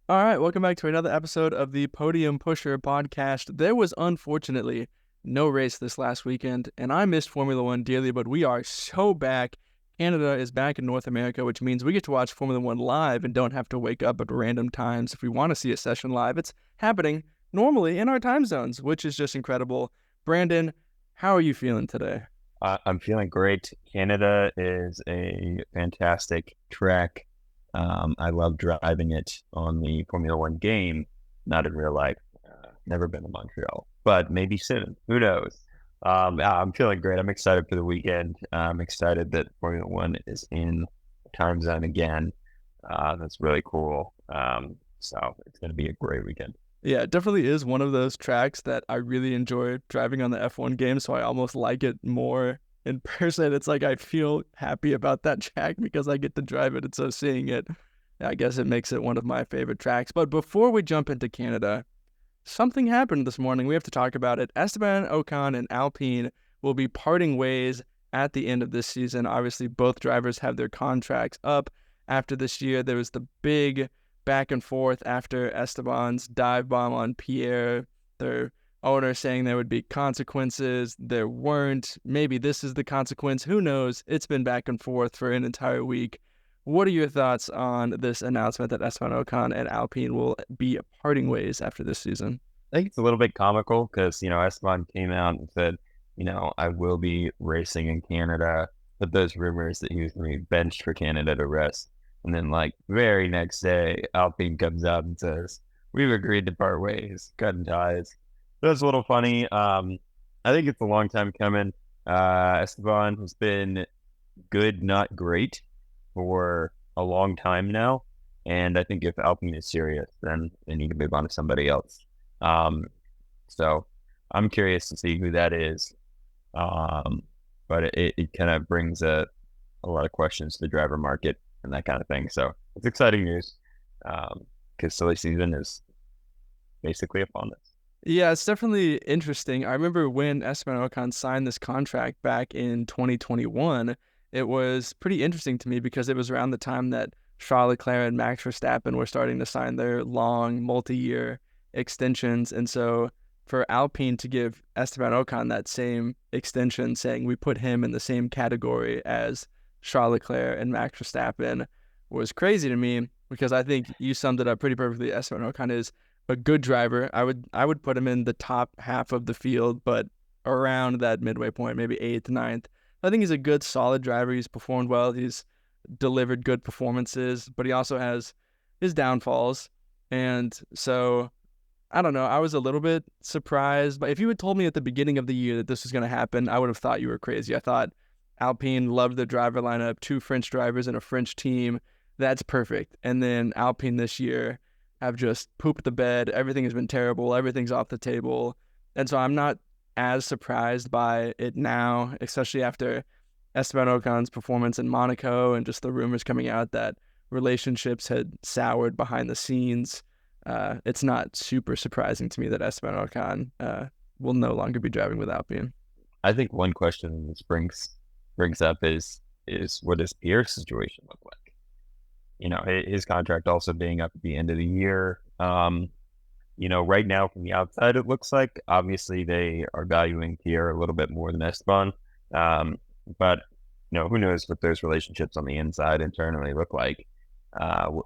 All right, welcome back to another episode of the Podium Pusher podcast. There was unfortunately no race this last weekend, and I missed Formula One dearly, but we are so back. Canada is back in North America, which means we get to watch Formula One live and don't have to wake up at random times if we want to see a session live. It's happening normally in our time zones, which is just incredible. Brandon, how are you feeling today? I'm feeling great. Canada is a fantastic track. I love driving it on the Formula One game, not in real life. Never been to Montreal, but maybe soon. Who knows? I'm feeling great. I'm excited for the weekend. I'm excited that Formula One is in time zone again. That's really cool. So it's going to be a great weekend. Yeah, it definitely is one of those tracks that I really enjoy driving on the F1 game, so I almost like it more in person. It's like I feel happy about that track because I get to drive it, and so seeing it, I guess it makes it one of my favorite tracks. But before we jump into Canada, something happened this morning. We have to talk about it. Esteban Ocon and Alpine will be parting ways at the end of this season. Obviously, both drivers have their contracts up after this year. There was the big back and forth after Esteban's dive bomb on Pierre. Their owner saying there would be consequences. There weren't. Maybe this is the consequence. Who knows? It's been back and forth for an entire week. What are your thoughts on this announcement that Esteban Ocon and Alpine will be parting ways after this season? I think it's a little bit comical because, Esteban came out and said, I will be racing in Canada, but those rumors that he was going to be benched for Canada to rest. And then, like, very next day, Alpine comes out and says, we've agreed to part ways, cutting ties. So it's a little funny. I think it's a long time coming. Esteban has been good, not great for a long time now. And I think if Alpine is serious, then they need to move on to somebody else. Um, so I'm curious to see who that is. Um, but it kind of brings a lot of questions to the driver market and that kind of thing. So it's exciting news because silly season is basically upon us. Yeah, it's definitely interesting. I remember when Esteban Ocon signed this contract back in 2021, it was pretty interesting to me because it was around the time that Charles Leclerc and Max Verstappen were starting to sign their long multi-year extensions. And so for Alpine to give Esteban Ocon that same extension, saying we put him in the same category as Charles Leclerc and Max Verstappen was crazy to me because I think you summed it up pretty perfectly. Esteban Ocon is a good driver. I would put him in the top half of the field, but around that midway point, maybe eighth, ninth. I think he's a good, solid driver. He's performed well. He's delivered good performances, but he also has his downfalls. And so I don't know. I was a little bit surprised, but if you had told me at the beginning of the year that this was going to happen, I would have thought you were crazy. I thought Alpine loved the driver lineup, two French drivers and a French team. That's perfect. And then Alpine this year have just pooped the bed. Everything has been terrible. Everything's off the table. And so I'm not as surprised by it now, especially after Esteban Ocon's performance in Monaco and just the rumors coming out that relationships had soured behind the scenes. It's not super surprising to me that Esteban Ocon will no longer be driving with Alpine. I think one question this brings up is what does Pierre's situation look like? His contract also being up at the end of the year. Right now from the outside, it looks like obviously they are valuing Pierre a little bit more than Esteban. But who knows what those relationships on the inside internally look like?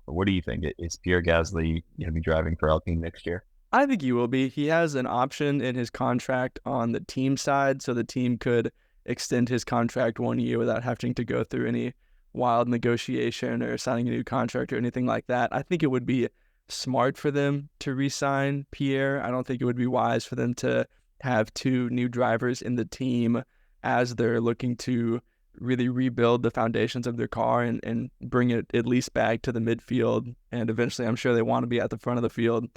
What do you think? Is Pierre Gasly going to be driving for Alpine next year? I think he will be. He has an option in his contract on the team side, so the team could extend his contract 1 year without having to go through any wild negotiation or signing a new contract or anything like that. I think it would be smart for them to re-sign Pierre. I don't think it would be wise for them to have two new drivers in the team as they're looking to really rebuild the foundations of their car and bring it at least back to the midfield. And eventually, I'm sure they want to be at the front of the field.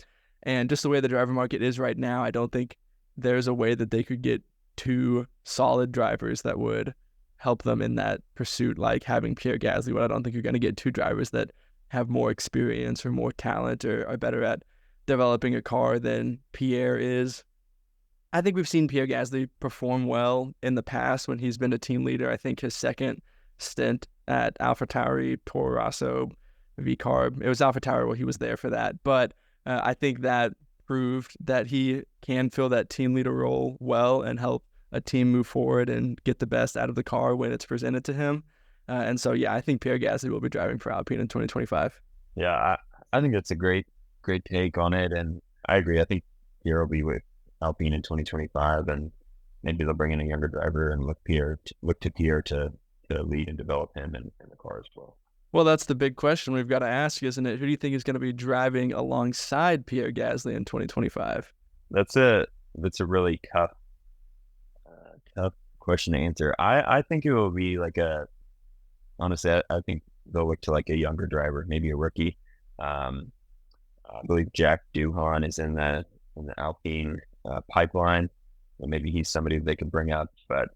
And just the way the driver market is right now, I don't think there's a way that they could get two solid drivers that would help them in that pursuit, like having Pierre Gasly. But I don't think you're going to get two drivers that have more experience or more talent or are better at developing a car than Pierre is. I think we've seen Pierre Gasly perform well in the past when he's been a team leader. I think his second stint at AlphaTauri, Toro Rosso, V-Carb. It was AlphaTauri while he was there for that. But I think that proved that he can fill that team leader role well and help a team move forward and get the best out of the car when it's presented to him. And so, yeah, I think Pierre Gasly will be driving for Alpine in 2025. Yeah, I think that's a great take on it, and I agree. I think Pierre will be with Alpine in 2025, and maybe they'll bring in a younger driver and look to Pierre to lead and develop him in the car as well. Well, that's the big question we've got to ask, isn't it? Who do you think is going to be driving alongside Pierre Gasly in 2025? That's a really tough question to answer. I think it will be like honestly, I think they'll look to like a younger driver, maybe a rookie. I believe Jack Doohan is in the Alpine pipeline. So maybe he's somebody they could bring up, but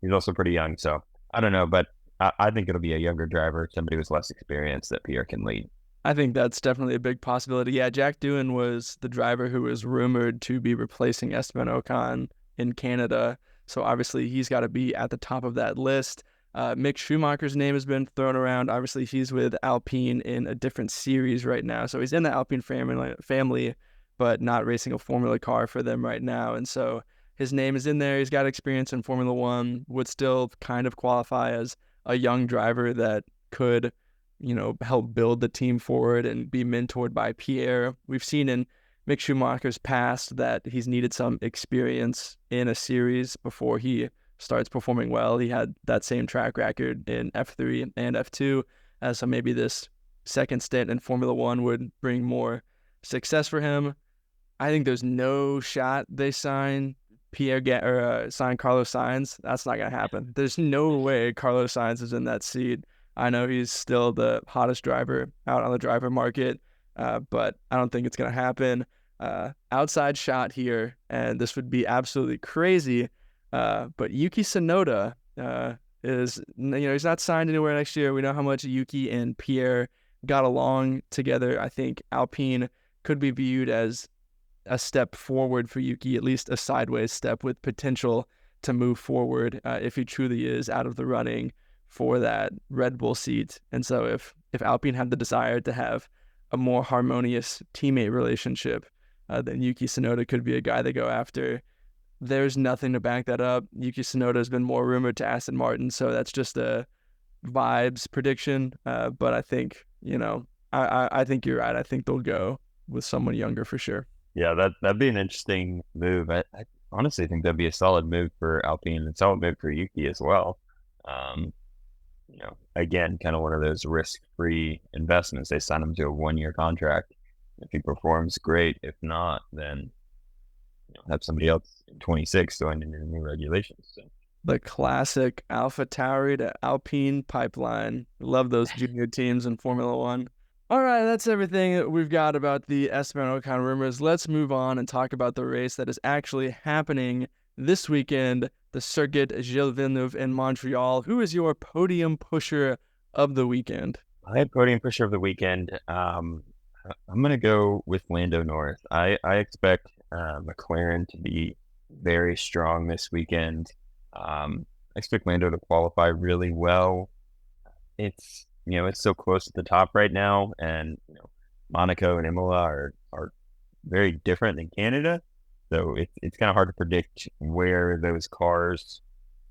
he's also pretty young. So I don't know, but I think it'll be a younger driver, somebody with less experience that Pierre can lead. I think that's definitely a big possibility. Yeah, Jack Doohan was the driver who was rumored to be replacing Esteban Ocon in Canada. So obviously he's got to be at the top of that list. Mick Schumacher's name has been thrown around. Obviously he's with Alpine in a different series right now. So he's in the Alpine family, but not racing a Formula car for them right now. And so his name is in there. He's got experience in Formula One, would still kind of qualify as a young driver that could, help build the team forward and be mentored by Pierre. We've seen in Mick Schumacher's past that he's needed some experience in a series before he starts performing well. He had that same track record in F3 and F2, so maybe this second stint in Formula One would bring more success for him. I think there's no shot they sign sign Carlos Sainz. That's not gonna happen. There's no way Carlos Sainz is in that seat. I know he's still the hottest driver out on the driver market, but I don't think it's gonna happen. Outside shot here, and this would be absolutely crazy. But Yuki Tsunoda is, he's not signed anywhere next year. We know how much Yuki and Pierre got along together. I think Alpine could be viewed as a step forward for Yuki, at least a sideways step with potential to move forward if he truly is out of the running for that Red Bull seat. And so if Alpine had the desire to have a more harmonious teammate relationship, then Yuki Tsunoda could be a guy they go after. There's nothing to back that up. Yuki Tsunoda has been more rumored to Aston Martin, so that's just a vibes prediction. But I think, I think you're right. I think they'll go with someone younger for sure. Yeah, that'd be an interesting move. I honestly think that'd be a solid move for Alpine and a solid move for Yuki as well. Again, kind of one of those risk-free investments. They sign him to a 1-year contract. If he performs, great. If not, then have somebody else in 26 going into the new regulations. So. The classic AlphaTauri to Alpine pipeline. Love those junior teams in Formula One. All right, that's everything that we've got about the Esteban Ocon rumors. Let's move on and talk about the race that is actually happening this weekend, the Circuit Gilles Villeneuve in Montreal. Who is your podium pusher of the weekend? My podium pusher of the weekend, I'm going to go with Lando Norris. I expect McLaren to be very strong this weekend. I expect Lando to qualify really well. It's so close at the top right now, and Monaco and Imola are very different than Canada, so it's kind of hard to predict where those cars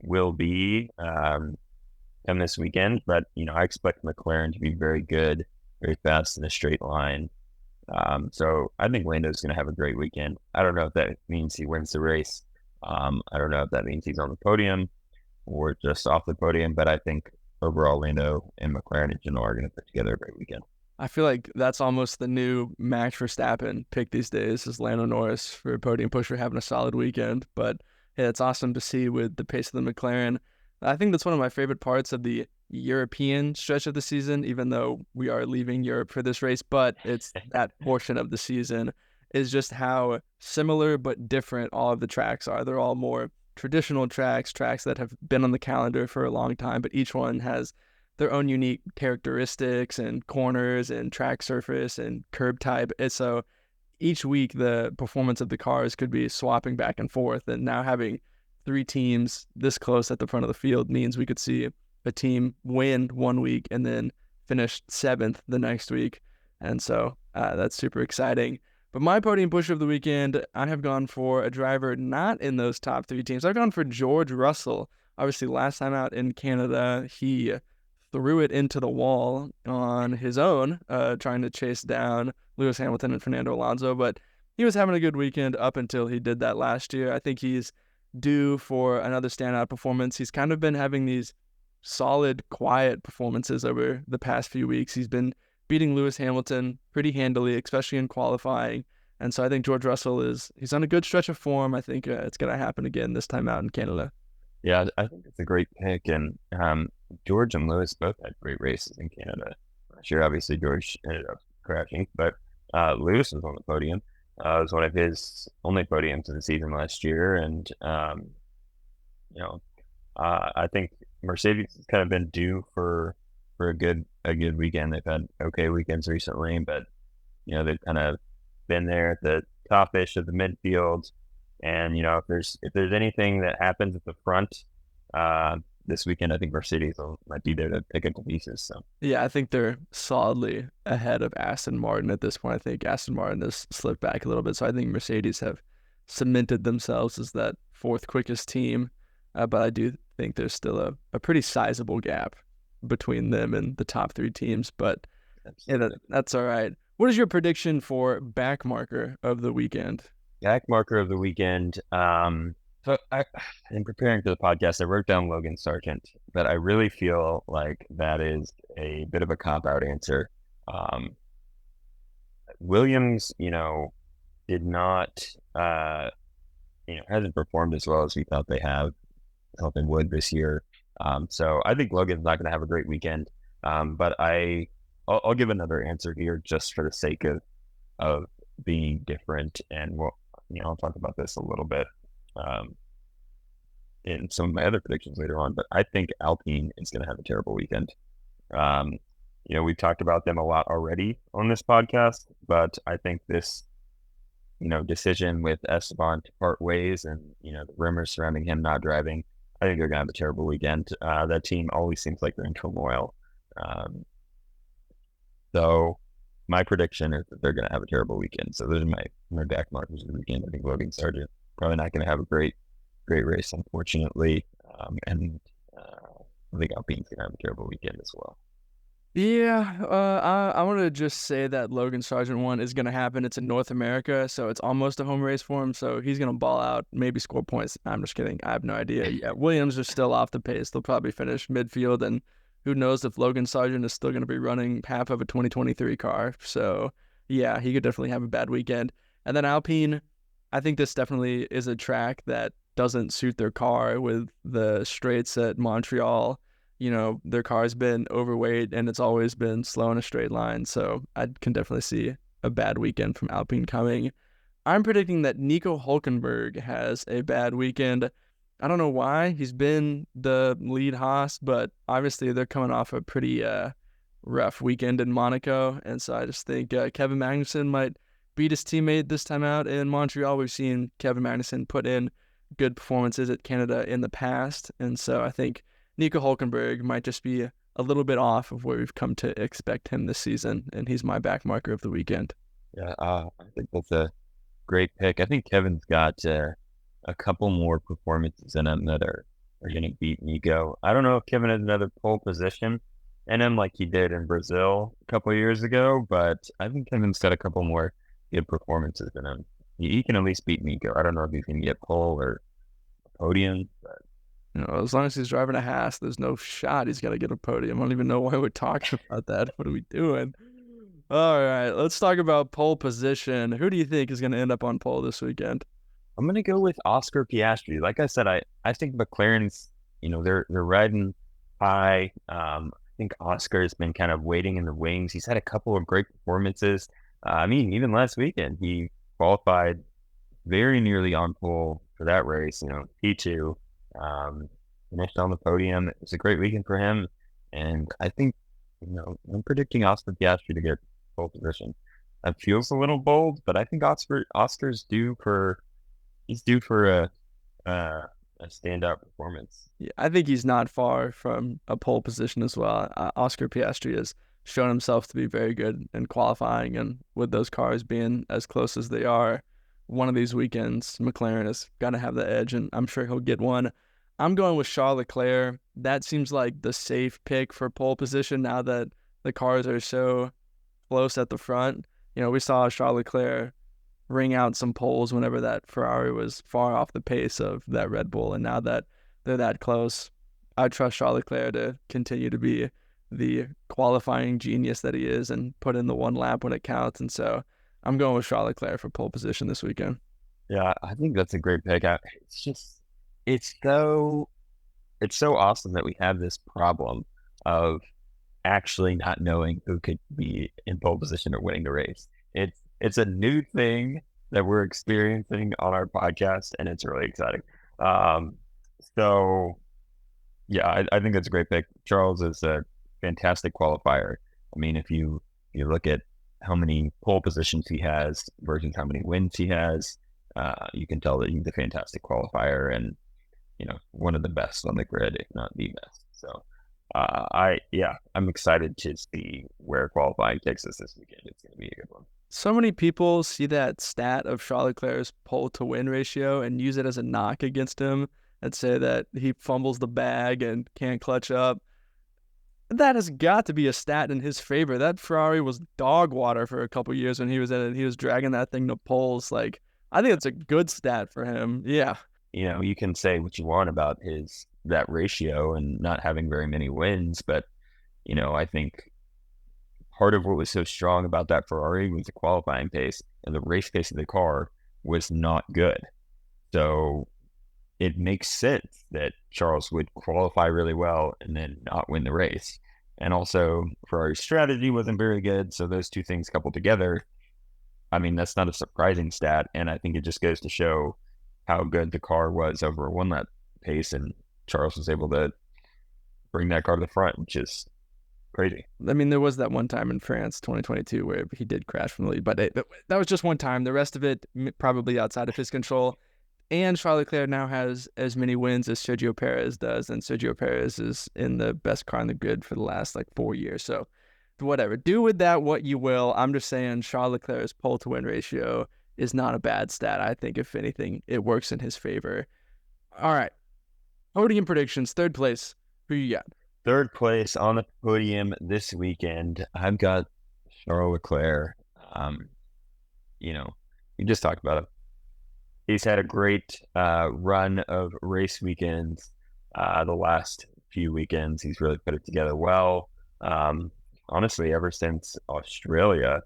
will be come this weekend. But I expect McLaren to be very good, very fast in a straight line. So I think Lando's going to have a great weekend. I don't know if that means he wins the race. I don't know if that means he's on the podium or just off the podium, but I think overall Lando and McLaren in general are going to put together a great weekend. I feel like that's almost the new Max Verstappen pick these days, is Lando Norris for podium pusher having a solid weekend. But yeah, it's awesome to see with the pace of the McLaren. I think that's one of my favorite parts of the European stretch of the season, even though we are leaving Europe for this race, but it's that portion of the season is just how similar but different all of the tracks are. They're all more traditional tracks that have been on the calendar for a long time, but each one has their own unique characteristics and corners and track surface and curb type. And so each week the performance of the cars could be swapping back and forth, and now having 3 teams this close at the front of the field means we could see a team win one week and then finished 7th the next week. And so that's super exciting. But my podium pusher of the weekend, I have gone for a driver not in those top 3 teams. I've gone for George Russell. Obviously, last time out in Canada, he threw it into the wall on his own, trying to chase down Lewis Hamilton and Fernando Alonso. But he was having a good weekend up until he did that last year. I think he's due for another standout performance. He's kind of been having these solid, quiet performances over the past few weeks. He's been beating Lewis Hamilton pretty handily, especially in qualifying. And so I think George Russell he's on a good stretch of form. I think it's going to happen again this time out in Canada. Yeah, I think it's a great pick. And George and Lewis both had great races in Canada. Sure, obviously George ended up crashing, but Lewis was on the podium. It was one of his only podiums of the season last year. And, I think Mercedes has kind of been due for a good weekend. They've had okay weekends recently, but they've kind of been there at the top-ish of the midfield. And if there's anything that happens at the front this weekend, I think Mercedes might be there to pick it to pieces. So yeah, I think they're solidly ahead of Aston Martin at this point. I think Aston Martin has slipped back a little bit, so I think Mercedes have cemented themselves as that 4th quickest team. But I do think there's still a pretty sizable gap between them and the top 3 teams. But that's all right. What is your prediction for backmarker of the weekend? Backmarker of the weekend. So in preparing for the podcast, I wrote down Logan Sargent, but I really feel like that is a bit of a cop-out answer. Williams, did not, hasn't performed as well as we thought they would this year. So I think Logan's not going to have a great weekend. But I'll give another answer here just for the sake of being different, and I'll talk about this a little bit in some of my other predictions later on. But I think Alpine is going to have a terrible weekend. We've talked about them a lot already on this podcast, but I think this decision with Esteban to part ways and the rumors surrounding him not driving, I think they're going to have a terrible weekend. That team always seems like they're in turmoil. So my prediction is that they're going to have a terrible weekend. So those are my back markers of the weekend. I think Logan Sargent probably not going to have a great race, unfortunately. And I think Alpine's going to have a terrible weekend as well. Yeah, I want to just say that Logan Sargent one is going to happen. It's in North America, so it's almost a home race for him. So he's going to ball out, maybe score points. I'm just kidding. I have no idea. Yeah, Williams are still off the pace. They'll probably finish midfield, and who knows if Logan Sargent is still going to be running half of a 2023 car. So yeah, he could definitely have a bad weekend. And then Alpine, I think this definitely is a track that doesn't suit their car with the straights at Montreal. Their car's been overweight and it's always been slow in a straight line. So I can definitely see a bad weekend from Alpine coming. I'm predicting that Nico Hülkenberg has a bad weekend. I don't know why. He's been the lead Haas, but obviously they're coming off a pretty rough weekend in Monaco. And so I just think Kevin Magnussen might beat his teammate this time out in Montreal. We've seen Kevin Magnussen put in good performances at Canada in the past. And so I think Nico Hülkenberg might just be a little bit off of where we've come to expect him this season, and he's my back marker of the weekend. Yeah, I think that's a great pick. I think Kevin's got a couple more performances in him that are going to beat Nico. I don't know if Kevin has another pole position in him like he did in Brazil a couple of years ago, but I think Kevin's got a couple more good performances in him. He can at least beat Nico. I don't know if he's going to get pole or a podium, but as long as he's driving a Haas, there's no shot he's going to get a podium. I don't even know why we're talking about that. What are we doing? All right, let's talk about pole position. Who do you think is going to end up on pole this weekend? I'm going to go with Oscar Piastri. Like I said, I think McLaren's, they're riding high. I think Oscar's been kind of waiting in the wings. He's had a couple of great performances. Even last weekend, he qualified very nearly on pole for that race, P2. Finished on the podium. It was a great weekend for him, and I think I'm predicting Oscar Piastri to get pole position. That feels a little bold, but I think Oscar's due for a standout performance. Yeah, I think he's not far from a pole position as well. Oscar Piastri has shown himself to be very good in qualifying, and with those cars being as close as they are, one of these weekends, McLaren has got to have the edge, and I'm sure he'll get one. I'm going with Charles Leclerc. That seems like the safe pick for pole position now that the cars are so close at the front. We saw Charles Leclerc ring out some poles whenever that Ferrari was far off the pace of that Red Bull, and now that they're that close, I trust Charles Leclerc to continue to be the qualifying genius that he is and put in the one lap when it counts. And so I'm going with Charles Leclerc for pole position this weekend. Yeah, I think that's a great pick. It's just, it's so, it's so awesome that we have this problem of actually not knowing who could be in pole position or winning the race. It's a new thing that we're experiencing on our podcast, and it's really exciting. Um, so yeah, I think that's a great pick. Charles is a fantastic qualifier. I mean, if you look at how many pole positions he has versus how many wins he has, you can tell that he's a fantastic qualifier and one of the best on the grid, if not the best. So I'm excited to see where qualifying takes us this weekend. It's going to be a good one. So many people see that stat of Charles Leclerc's pole to win ratio and use it as a knock against him and say that he fumbles the bag and can't clutch up. That has got to be a stat in his favor. That Ferrari was dog water for a couple years when he was in it. He was dragging that thing to poles. Like, I think it's a good stat for him. Yeah. You can say what you want about that ratio and not having very many wins, but I think part of what was so strong about that Ferrari was the qualifying pace, and the race pace of the car was not good. So it makes sense that Charles would qualify really well and then not win the race. And also, Ferrari's strategy wasn't very good. So those two things coupled together, I mean, that's not a surprising stat. And I think it just goes to show how good the car was over a one lap pace. And Charles was able to bring that car to the front, which is crazy. I mean, there was that one time in France, 2022, where he did crash from the lead, but that was just one time. The rest of it probably outside of his control. And Charles Leclerc now has as many wins as Sergio Perez does, and Sergio Perez is in the best car on the grid for the last 4 years. So whatever, do with that what you will. I'm just saying Charles Leclerc's pole to win ratio is not a bad stat. I think if anything, it works in his favor. All right, podium predictions. Third place, who you got? Third place on the podium this weekend, I've got Charles Leclerc. We just talked about it. He's had a great run of race weekends. The last few weekends, he's really put it together well. Honestly, ever since Australia,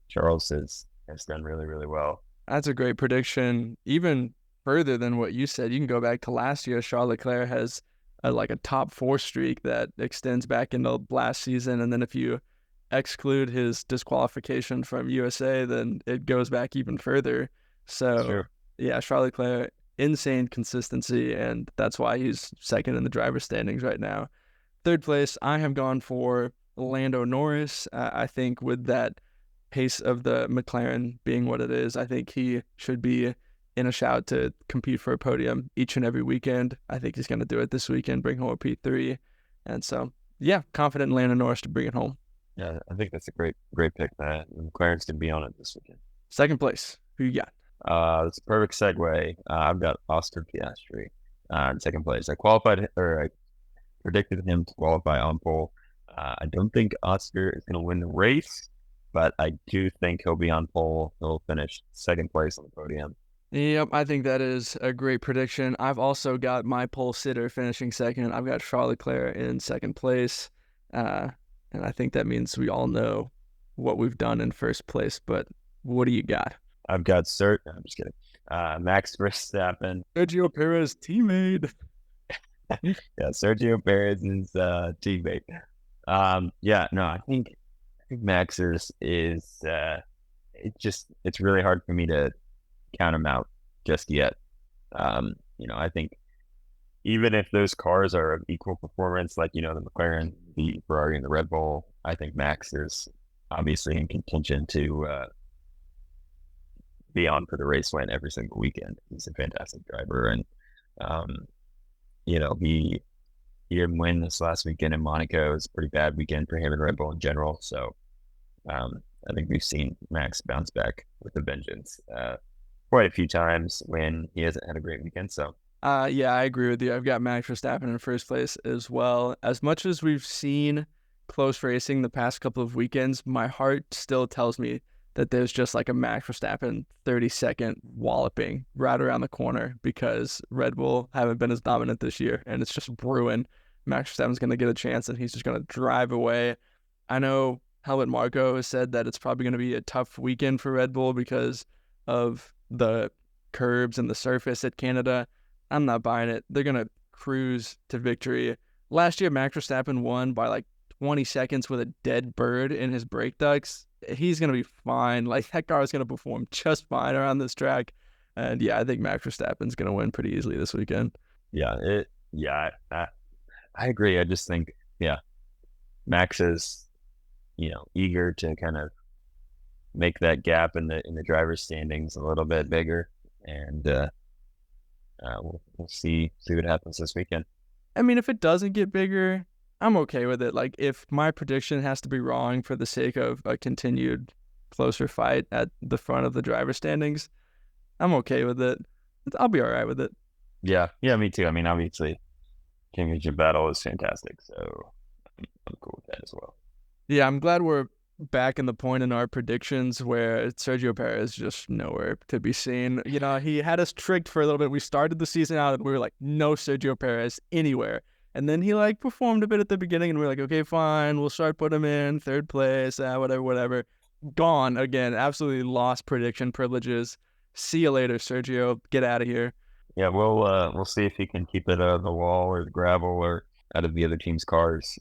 Charles has done really, really well. That's a great prediction. Even further than what you said, you can go back to last year. Charles Leclerc has a top 4 streak that extends back into last season. And then if you exclude his disqualification from USA, then it goes back even further. So, sure. Yeah, Charles Leclerc, insane consistency, and that's why he's second in the driver's standings right now. Third place, I have gone for Lando Norris. I think with that pace of the McLaren being what it is, I think he should be in a shout to compete for a podium each and every weekend. I think he's going to do it this weekend, bring home a P3. And so, yeah, confident in Lando Norris to bring it home. Yeah, I think that's a great pick, Matt. McLaren's going to be on it this weekend. Second place, who you got? It's a perfect segue. I've got Oscar Piastri in second place. I predicted him to qualify on pole. I don't think Oscar is going to win the race, but I do think he'll be on pole. He'll finish second place on the podium. Yep, I think that is a great prediction. I've also got my pole sitter finishing second. I've got Charles Leclerc in second place. And I think that means we all know what we've done in first place. But what do you got? I've got I'm just kidding. Max Verstappen. Sergio Perez teammate. Yeah, Sergio Perez's teammate. I think Max is it's really hard for me to count him out just yet. I think even if those cars are of equal performance, like the McLaren, the Ferrari, and the Red Bull, I think Max is obviously in contention to be on for the race win every single weekend. He's a fantastic driver, and he didn't win this last weekend in Monaco. It was a pretty bad weekend for him and Red Bull in general. So I think we've seen Max bounce back with a vengeance quite a few times when he hasn't had a great weekend. So Yeah, I agree with you. I've got Max Verstappen in first place as well. As much as we've seen close racing the past couple of weekends, my heart still tells me that there's just like a Max Verstappen 30-second walloping right around the corner because Red Bull haven't been as dominant this year, and it's just brewing. Max Verstappen's going to get a chance, and he's just going to drive away. I know Helmut Marko has said that it's probably going to be a tough weekend for Red Bull because of the curbs and the surface at Canada. I'm not buying it. They're going to cruise to victory. Last year, Max Verstappen won by like 20 seconds with a dead bird in his brake ducts. He's going to be fine. Like, that car is going to perform just fine around this track. And yeah, I think Max Verstappen's going to win pretty easily this weekend. I agree. I just think, Max is, eager to kind of make that gap in the driver's standings a little bit bigger. And we'll see what happens this weekend. I mean, if it doesn't get bigger, I'm okay with it. Like, if my prediction has to be wrong for the sake of a continued closer fight at the front of the driver standings, I'm okay with it. I'll be all right with it. Yeah, me too. I mean, obviously, championship battle is fantastic, so I'm cool with that as well. Yeah, I'm glad we're back in the point in our predictions where Sergio Perez is just nowhere to be seen. He had us tricked for a little bit. We started the season out and we were like, no Sergio Perez anywhere. And then he like performed a bit at the beginning and we are like, okay, fine, we'll start putting him in third place, whatever. Gone again. Absolutely lost prediction privileges. See you later, Sergio. Get out of here. Yeah, we'll see if he can keep it out of the wall or the gravel or out of the other team's cars.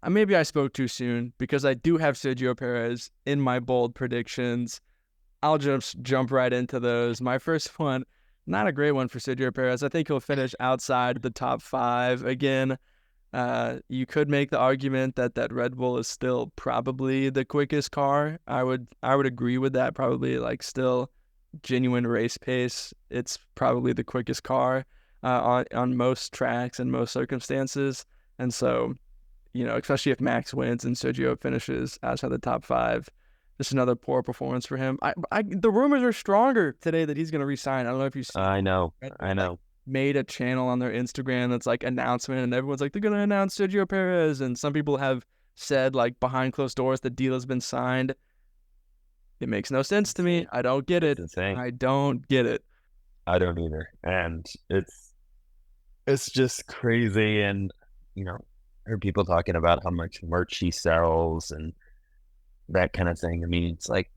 Maybe I spoke too soon because I do have Sergio Perez in my bold predictions. I'll just jump right into those. My first one, not a great one for Sergio Perez. I think he'll finish outside the top 5 again. You could make the argument that Red Bull is still probably the quickest car. I would agree with that. Probably like still genuine race pace. It's probably the quickest car on most tracks and most circumstances. And so, especially if Max wins and Sergio finishes outside the top 5, just another poor performance for him. The rumors are stronger today that he's going to resign. I don't know if you see. I know. Made a channel on their Instagram that's like announcement, and everyone's like, they're going to announce Sergio Perez. And some people have said like behind closed doors the deal has been signed. It makes no sense to me. I don't get it. I don't get it. I don't either. And it's just crazy. And, I heard people talking about how much merch he sells and that kind of thing. I mean, it's like,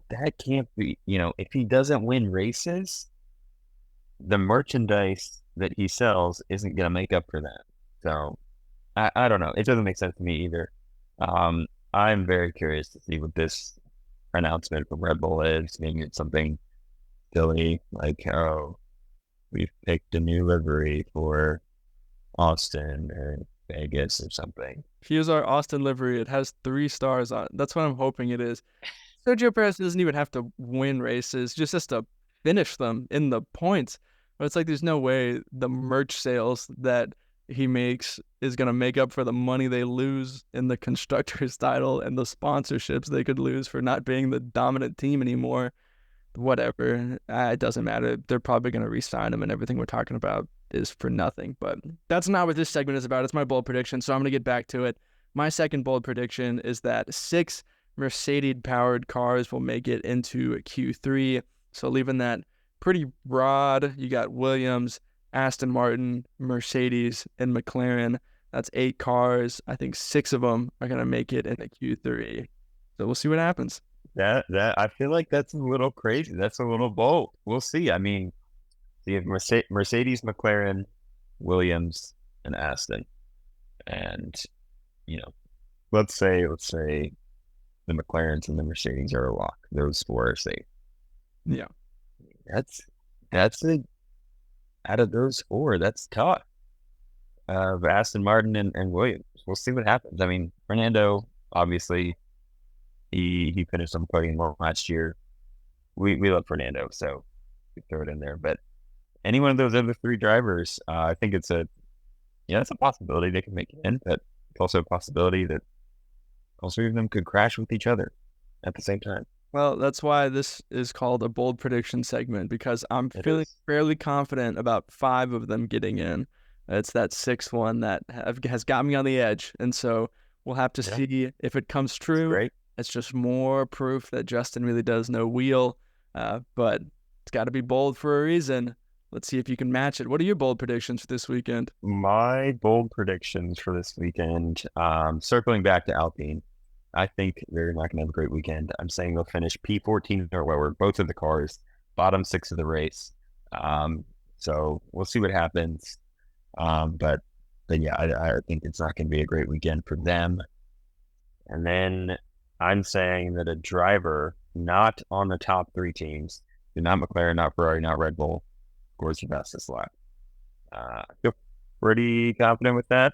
that can't be, if he doesn't win races, the merchandise that he sells isn't going to make up for that. So I don't know. It doesn't make sense to me either. I'm very curious to see what this announcement from Red Bull is. Maybe it's something silly like, oh, we've picked a new livery for Austin or Vegas or something. Here's our Austin livery. It has 3 stars on it. That's what I'm hoping it is. Sergio Perez doesn't even have to win races, just has to finish them in the points. But it's like there's no way the merch sales that he makes is going to make up for the money they lose in the constructors title and the sponsorships they could lose for not being the dominant team anymore. Whatever. It doesn't matter. They're probably going to re-sign him, and everything we're talking about is for nothing. But that's not what this segment is about. It's my bold prediction, so I'm going to get back to it. My second bold prediction is that 6 Mercedes-powered cars will make it into Q3. So leaving that pretty broad, you got Williams, Aston Martin, Mercedes, and McLaren. That's 8 cars. I think 6 of them are going to make it into Q3. So we'll see what happens. That I feel like that's a little crazy. That's a little bold. We'll see. I mean, you have Mercedes, McLaren, Williams, and Aston. And, let's say the McLarens and the Mercedes are a lock. Those 4 are safe. Yeah. That's out of those 4, that's tough. Aston Martin and Williams. We'll see what happens. I mean, Fernando, obviously, he finished on the podium last year. We love Fernando, so we throw it in there. But any one of those other 3 drivers, I think it's a it's a possibility they can make it in, but it's also a possibility that all three of them could crash with each other at the same time. Well, that's why this is called a bold prediction segment, because I'm It feeling is. fairly confident about 5 of them getting in. It's that 6th one that has got me on the edge. And so we'll have to Yeah, see if it comes it's true. great. It's just more proof that Justin really does know wheel. But it's got to be bold for a reason. Let's see if you can match it. What are your bold predictions for this weekend? My bold predictions for this weekend, circling back to Alpine, I think they're not going to have a great weekend. I'm saying they'll finish P14 or lower, both of the cars, bottom 6 of the race. So we'll see what happens. But yeah, I think it's not going to be a great weekend for them. And then I'm saying that a driver not on the top 3 teams, not McLaren, not Ferrari, not Red Bull, scores the fastest lap. I feel pretty confident with that.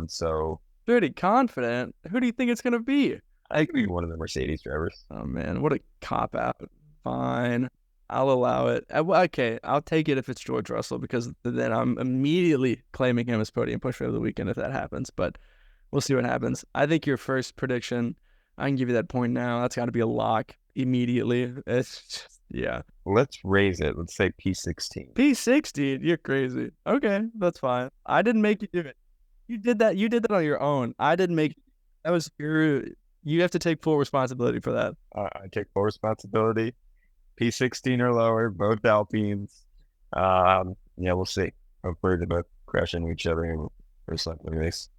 So Pretty confident. Who do you think it's going to be? I think it'll be one of the Mercedes drivers. Oh man, what a cop out. Fine. I'll allow it. Okay, I'll take it if it's George Russell, because then I'm immediately claiming him as podium pusher of the weekend if that happens. But we'll see what happens. I think your first prediction, I can give you that point now. That's got to be a lock immediately. It's just, yeah. Let's raise it. Let's say P16. P16, you're crazy. Okay, that's fine. I didn't make you do it. You did that. You did that on your own. I didn't make. That was your. You have to take full responsibility for that. I take full responsibility. P16 or lower, both Alpines. Yeah, we'll see. Hopefully they both crash into each other in first lap of the race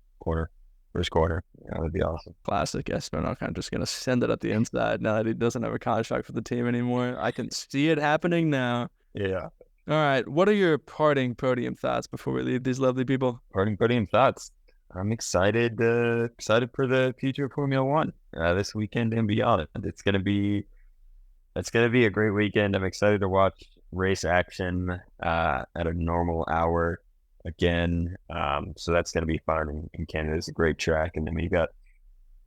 first quarter. Yeah, that'd be awesome. Classic Esteban Ocon just going to send it up the inside now that he doesn't have a contract for the team anymore. I can see it happening now. Yeah. All right. What are your parting podium thoughts before we leave these lovely people? Parting podium thoughts. I'm excited for the future of Formula One this weekend and beyond. It's gonna be a great weekend. I'm excited to watch race action at a normal hour again. So that's gonna be fun. And Canada's a great track, and then we've got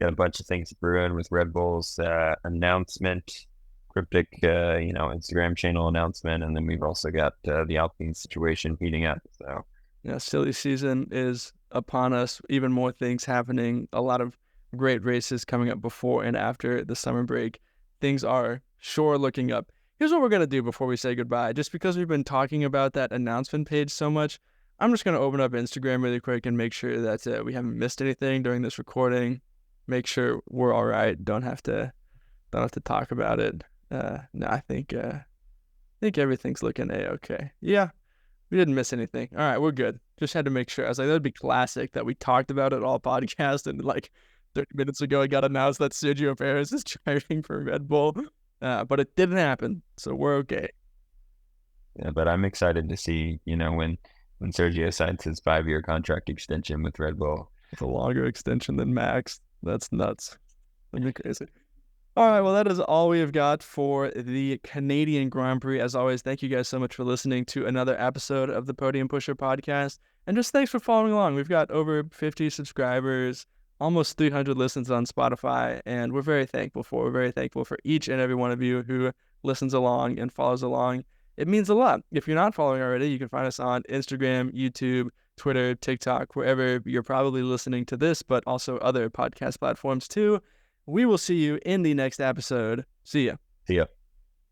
a bunch of things brewing with Red Bull's announcement, cryptic Instagram channel announcement, and then we've also got the Alpine situation heating up. So yeah, silly season is upon us. Even more things happening. A lot of great races coming up before and after the summer break. Things are sure looking up. Here's what we're going to do before we say goodbye. Just because we've been talking about that announcement page so much, I'm just going to open up Instagram really quick and make sure that we haven't missed anything during this recording. Make sure we're all right. Don't have to talk about it. No, I think everything's looking A-okay. Yeah, we didn't miss anything. All right, we're good. Just had to make sure. I was like, that'd be classic that we talked about it all podcast, and like 30 minutes ago, it got announced that Sergio Perez is driving for Red Bull. But it didn't happen, so we're okay. Yeah, but I'm excited to see, when Sergio signs his 5-year contract extension with Red Bull. It's a longer extension than Max. That's nuts. That'd be crazy. All right, well, that is all we have got for the Canadian Grand Prix. As always, thank you guys so much for listening to another episode of the Podium Pusher podcast. And just thanks for following along. We've got over 50 subscribers, almost 300 listens on Spotify, and we're very thankful for each and every one of you who listens along and follows along. It means a lot. If you're not following already, you can find us on Instagram, YouTube, Twitter, TikTok, wherever you're probably listening to this, but also other podcast platforms too. We will see you in the next episode. See ya. See ya.